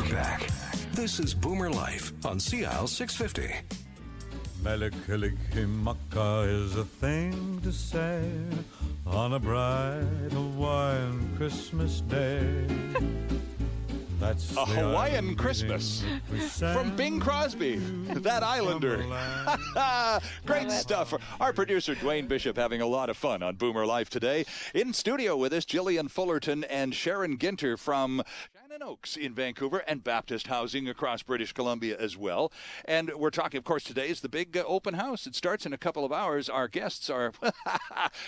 back. This is Boomer Life on CL 650. Melikilikimaka is a thing to say on a bright Hawaiian Christmas day. That's a Hawaiian Christmas from Bing Crosby, that Islander. Great stuff. Our producer, Dwayne Bishop, having a lot of fun on Boomer Life today. In studio with us, Jillian Fullerton and Sharon Ginter from Shannon Oaks in Vancouver and Baptist Housing across British Columbia as well. And we're talking, of course, today is the big open house. It starts in a couple of hours. Our guests are,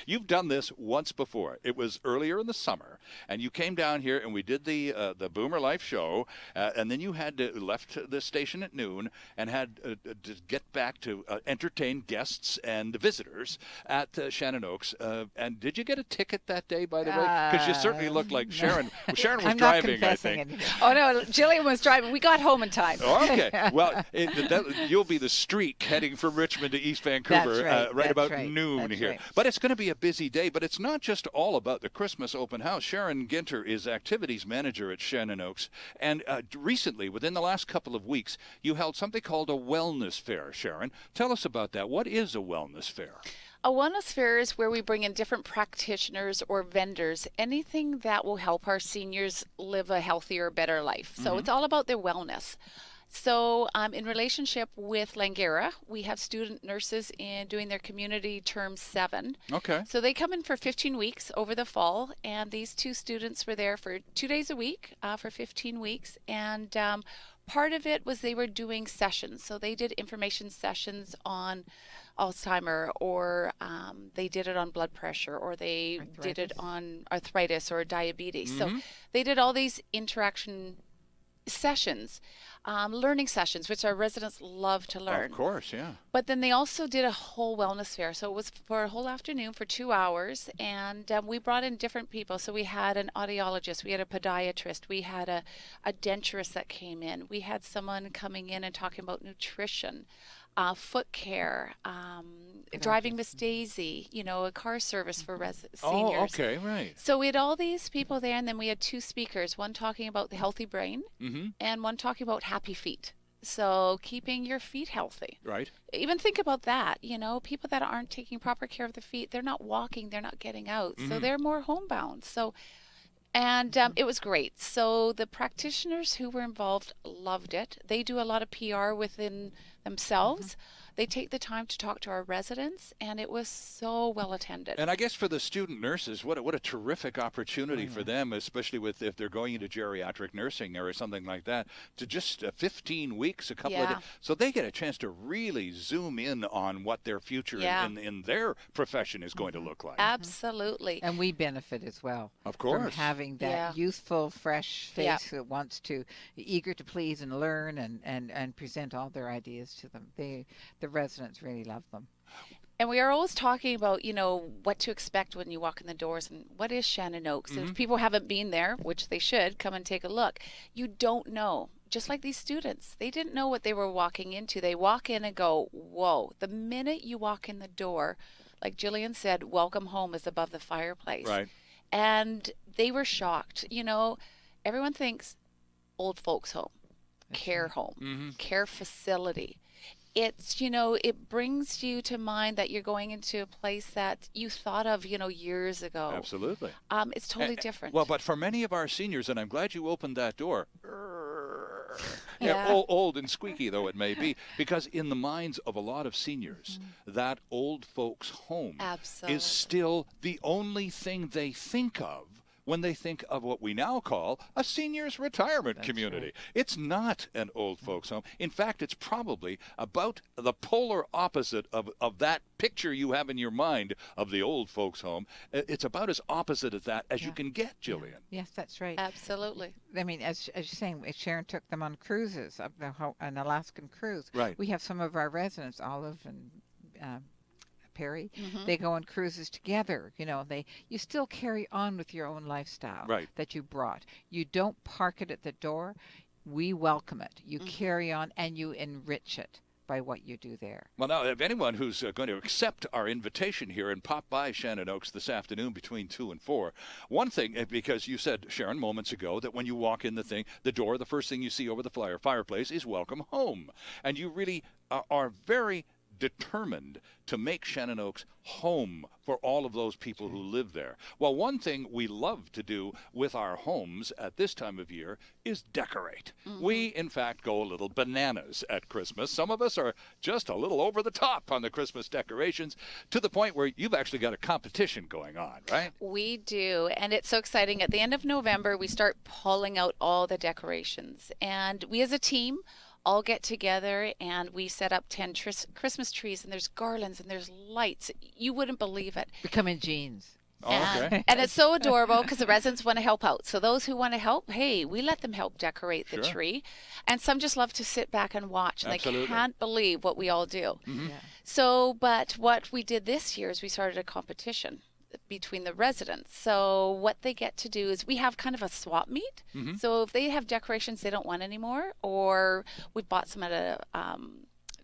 you've done this once before. It was earlier in the summer, and you came down here and we did the Boomer Life show, and then you had to left the station at noon and had to get back to entertain guests and visitors at Shannon Oaks. And did you get a ticket that day, by the way? Because you certainly looked like Sharon. Sharon was driving, I think. Oh no, Jillian was driving. We got home in time. Okay, well, you'll be the streak heading from Richmond to East Vancouver right about noon here. Right. But it's going to be a busy day. But it's not just all about the Christmas open house. Sharon Ginter is activities manager at Shannon Oaks. And recently, within the last couple of weeks, you held something called a wellness fair, Sharon. Tell us about that. What is a wellness fair? A wellness fair is where we bring in different practitioners or vendors, anything that will help our seniors live a healthier, better life. So it's all about their wellness. So in relationship with Langara, we have student nurses doing their community term 7. Okay. So they come in for 15 weeks over the fall, and these two students were there for 2 days a week for 15 weeks. And part of it was they were doing sessions. So they did information sessions on Alzheimer, or they did it on blood pressure, or they did it on arthritis or diabetes. So they did all these interaction sessions, learning sessions, which our residents love to learn. Of course, yeah. But then they also did a whole wellness fair. So it was for a whole afternoon for 2 hours, and we brought in different people. So we had an audiologist, we had a podiatrist, we had a denturist that came in. We had someone coming in and talking about nutrition, foot care, driving Miss Daisy, a car service for seniors. Oh, okay, right. So we had all these people there, and then we had 2 speakers, one talking about the healthy brain and one talking about happy feet. So keeping your feet healthy. Right. Even think about that, people that aren't taking proper care of their feet, they're not walking, they're not getting out, so they're more homebound. So, and it was great. So the practitioners who were involved loved it. They do a lot of PR within themselves. They take the time to talk to our residents, and it was so well attended. And I guess for the student nurses, what a terrific opportunity for them, especially if they're going into geriatric nursing or something like that, to just 15 weeks, a couple of days. So they get a chance to really zoom in on what their future in their profession is going to look like. Absolutely. And we benefit as well. Of course. From having that youthful, fresh face that wants to, eager to please and learn and present all their ideas to them. The residents really love them. And we are always talking about, what to expect when you walk in the doors and what is Shannon Oaks. If people haven't been there, which they should, come and take a look. You don't know. Just like these students, they didn't know what they were walking into. They walk in and go, whoa. The minute you walk in the door, like Jillian said, welcome home is above the fireplace. Right. And they were shocked. Everyone thinks old folks home, care home, care facility. It's, it brings you to mind that you're going into a place that you thought of, years ago. Absolutely. It's totally different. Well, but for many of our seniors, and I'm glad you opened that door, old and squeaky though it may be, because in the minds of a lot of seniors, that old folks' home is still the only thing they think of when they think of what we now call a seniors retirement community. Right. It's not an old folks home. In fact, it's probably about the polar opposite of that picture you have in your mind of the old folks home. It's about as opposite of that as you can get, Jillian. Yes, that's right. Absolutely. I mean, as you're saying, Sharon took them on cruises, an Alaskan cruise. Right. We have some of our residents, Olive and Perry, they go on cruises together. You still carry on with your own lifestyle that you brought. You don't park it at the door. We welcome it. You carry on and you enrich it by what you do there. Well, now, if anyone who's going to accept our invitation here and pop by Shannon Oaks this afternoon between 2 and 4, one thing, because you said, Sharon, moments ago, that when you walk in the door, the first thing you see over the fireplace is welcome home. And you really are very determined to make Shannon Oaks home for all of those people who live there. Well, one thing we love to do with our homes at this time of year is decorate. We, in fact, go a little bananas at Christmas. Some of us are just a little over the top on the Christmas decorations, to the point where you've actually got a competition going on, right? We do, and it's so exciting. At the end of November, we start pulling out all the decorations, and we as a team all get together and we set up 10 Christmas trees, and there's garlands and there's lights. You wouldn't believe it. We come in jeans. Oh, okay. And it's so adorable because the residents want to help out. So those who want to help, hey, we let them help decorate the tree. And some just love to sit back and watch, and Absolutely. they can't believe what we all do. Mm-hmm. Yeah. So, but what we did this year is we started a competition between the residents. So what they get to do is we have kind of a swap meet. Mm-hmm. So if they have decorations they don't want anymore, or we bought some at a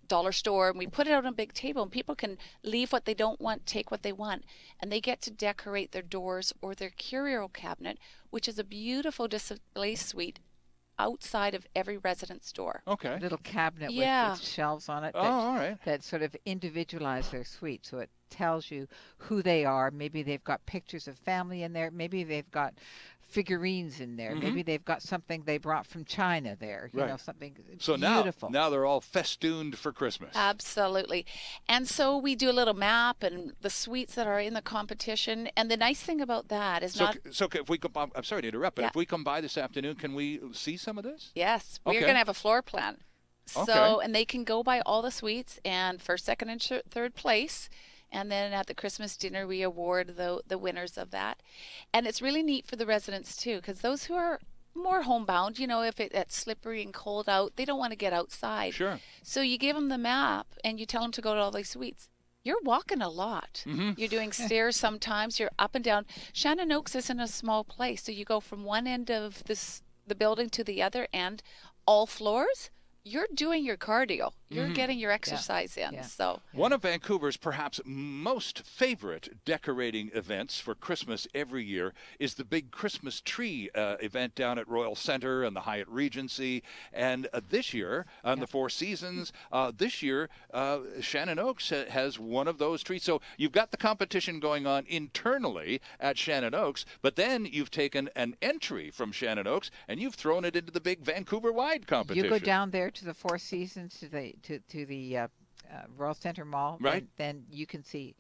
dollar store and we put it out on a big table, and people can leave what they don't want, take what they want, and they get to decorate their doors or their curio cabinet, which is a beautiful display suite outside of every resident's door. Okay. A little cabinet Yeah. with shelves on it Oh, all right. that sort of individualize their suite. So it tells you who they are. Maybe they've got pictures of family in there. Maybe they've got figurines in there. Maybe they've got something they brought from China there. You know, something So beautiful. now they're all festooned for Christmas. Absolutely. And so we do a little map and the suites that are in the competition. And the nice thing about that is So if we come, I'm sorry to interrupt, but Yeah. if we come by this afternoon, can we see some of this? Yes, we're Okay. going to have a floor plan. So, Okay. and they can go by all the suites and first, second, and third place. And then at the Christmas dinner, we award the winners of that. And it's really neat for the residents, too, because those who are more homebound, you know, if it's slippery and cold out, they don't want to get outside. Sure. So you give them the map and you tell them to go to all these suites. You're walking a lot. Mm-hmm. You're doing stairs sometimes. You're up and down. Shannon Oaks isn't a small place. So you go from one end of the building to the other end, all floors. You're doing your cardio. You're getting your exercise in. Yeah. So One of Vancouver's perhaps most favorite decorating events for Christmas every year is the big Christmas tree event down at Royal Centre and the Hyatt Regency. And this year, on the Four Seasons, this year, Shannon Oaks has one of those trees. So you've got the competition going on internally at Shannon Oaks, but then you've taken an entry from Shannon Oaks and you've thrown it into the big Vancouver-wide competition. You go down there to the Four Seasons, to the Royal Centre Mall, Right. and then you can see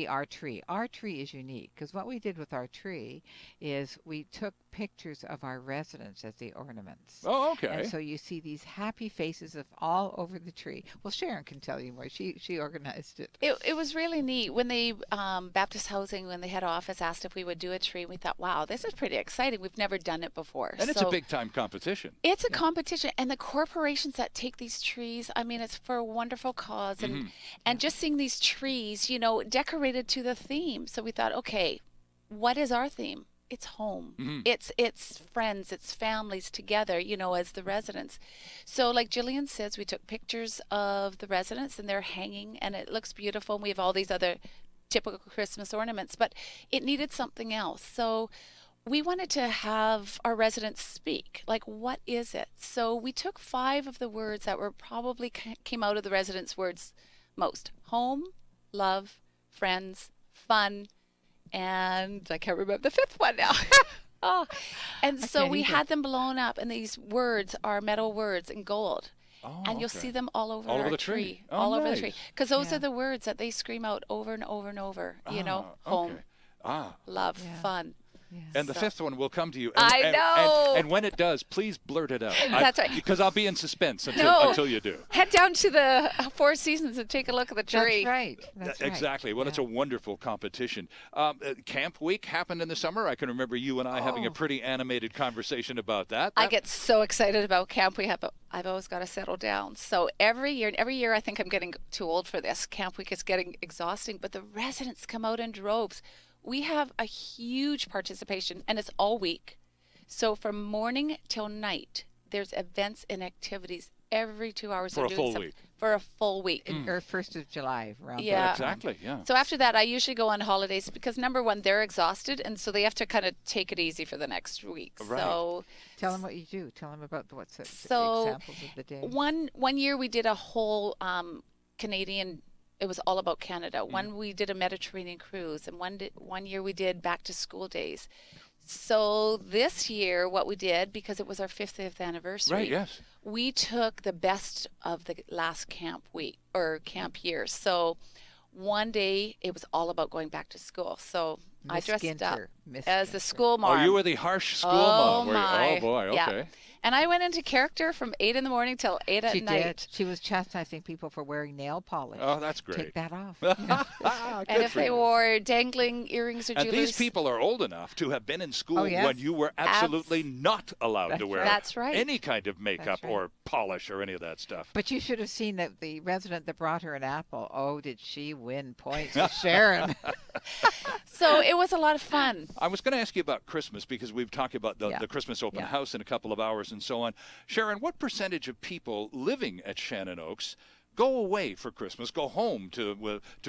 our tree. Our tree is unique because what we did with our tree is we took pictures of our residents as the ornaments. Oh, okay. And so you see these happy faces of all over the tree. Well, Sharon can tell you more. She organized it. it was really neat. When they, Baptist Housing, when the head office asked if we would do a tree, we thought, wow, this is pretty exciting. We've never done it before. And it's a big-time competition. It's a competition, and the corporations that take these trees, I mean, it's for a wonderful cause. And just seeing these trees, you know, decorated to the theme. So we thought, okay, what is our theme? It's home. It's friends, it's families together, you know, as the residents. So like Jillian says, we took pictures of the residents and they're hanging and it looks beautiful. And we have all these other typical Christmas ornaments, but it needed something else. So we wanted to have our residents speak. Like, what is it? So we took 5 of the words that were probably came out of the residents' words most. Home, love, friends, fun, and I can't remember the 5th one now. And so we had them blown up, and these words are metal words in gold. Oh, and you'll see them all over all our over the tree. Oh, all over the nice. tree. Because those are the words that they scream out over and over and over. You know, home, love, fun. Yes. And the 5th one will come to you. I know. And when it does, please blurt it out. That's right. Because I'll be in suspense until you do. Head down to the Four Seasons and take a look at the tree. That's right. That's right. Exactly. Well, it's a wonderful competition. Camp Week happened in the summer. I can remember you and I having a pretty animated conversation about that. I get so excited about Camp Week, but I've always got to settle down. So every year I think I'm getting too old for this. Camp Week is getting exhausting, but the residents come out in droves. We have a huge participation, and it's all week. So from morning till night, there's events and activities every 2 hours. For they're a doing full something. week. For a full week. Or 1st of July, around Yeah. that. Exactly, yeah. So after that, I usually go on holidays because, number one, they're exhausted, and so they have to kind of take it easy for the next week. Right. So Tell them what you do. Tell them about what's the So, examples of the day. one year we did a whole Canadian. It was all about Canada. One we did a Mediterranean cruise, and one year we did back to school days. So this year, what we did, because it was our 50th anniversary, Right, yes. we took the best of the last camp week or camp years. So one day it was all about going back to school. So I Miss dressed up Ginter, Miss as the Ginter. school Oh, mom. you were the harsh school Oh, mom. were you? my. Oh, boy, Yeah. okay. And I went into character from 8 in the morning till 8 at She night. did. She was chastising people for wearing nail polish. Oh, that's great. Take that off. And if they wore dangling earrings or And jewelers. these people are old enough to have been in school Oh, yes. when you were absolutely not allowed to That's wear right. That's right. any kind of makeup That's right. or polish or any of that stuff. But you should have seen that the resident that brought her an apple. Oh, did she win points with Sharon? So it was a lot of fun. I was going to ask you about Christmas because we've talked about the, Yeah. the Christmas open Yeah. house in a couple of hours and so on. Sharon, what percentage of people living at Shannon Oaks go away for Christmas, go home to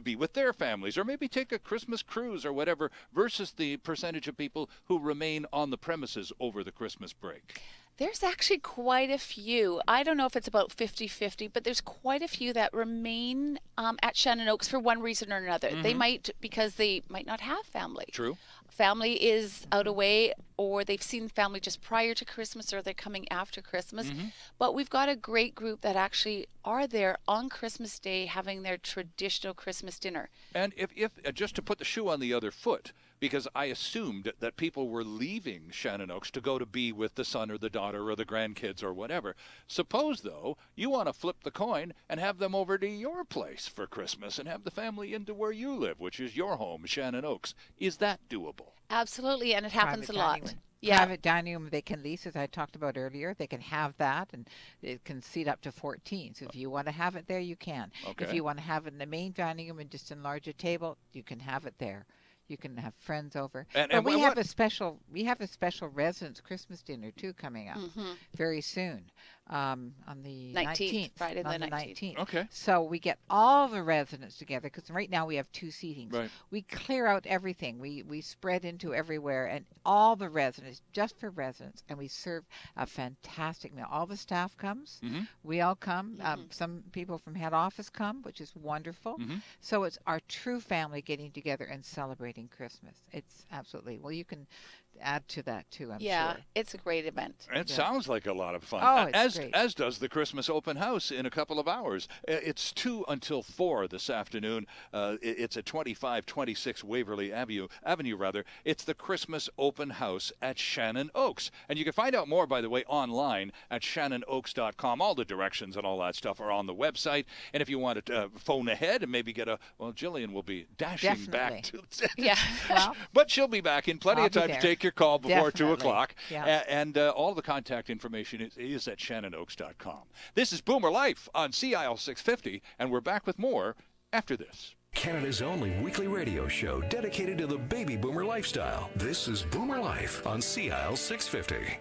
be with their families, or maybe take a Christmas cruise or whatever, versus the percentage of people who remain on the premises over the Christmas break? There's actually quite a few. I don't know if it's about 50-50, but there's quite a few that remain at Shannon Oaks for one reason or another. They might, because they might not have family. True. Family is out away, or they've seen family just prior to Christmas, or they're coming after Christmas. But we've got a great group that actually are there on Christmas Day having their traditional Christmas dinner. And if just to put the shoe on the other foot, because I assumed that people were leaving Shannon Oaks to go to be with the son or the daughter or the grandkids or whatever. Suppose, though, you want to flip the coin and have them over to your place for Christmas and have the family into where you live, which is your home, Shannon Oaks. Is that doable? Absolutely, and it happens Private a lot. dining room. Yeah. Private dining room they can lease, as I talked about earlier. They can have that, and it can seat up to 14. So if you want to have it there, you can. Okay. If you want to have it in the main dining room and just enlarge a table, you can have it there. You can have friends over. And But we what- have a special residence Christmas dinner too coming up very soon, on the 19th, Friday the on 19th. Okay. So we get all the residents together, because right now we have 2 seatings. Right. We clear out everything. We spread into everywhere, and all the residents, just for residents, and we serve a fantastic meal. All the staff comes. We all come. Some people from head office come, which is wonderful. So it's our true family getting together and celebrating Christmas. It's absolutely, well, you can add to that too, I'm Yeah, sure. it's a great event. It sounds like a lot of fun. Oh, it's great. As does the Christmas open house in a couple of hours. It's 2 until 4 this afternoon. It's at 2526 Waverly Avenue. It's the Christmas open house at Shannon Oaks. And you can find out more, by the way, online at ShannonOaks.com. All the directions and all that stuff are on the website. And if you want to phone ahead and maybe Jillian will be dashing back to Yeah. Well, but she'll be back in plenty I'll of time be to there. take your call before 2 Definitely. o'clock. Yeah. And all the contact information is at ShannonOaks.com. This is Boomer Life on CIL 650, and we're back with more after this. Canada's only weekly radio show dedicated to the baby boomer lifestyle. This is Boomer Life on CIL 650.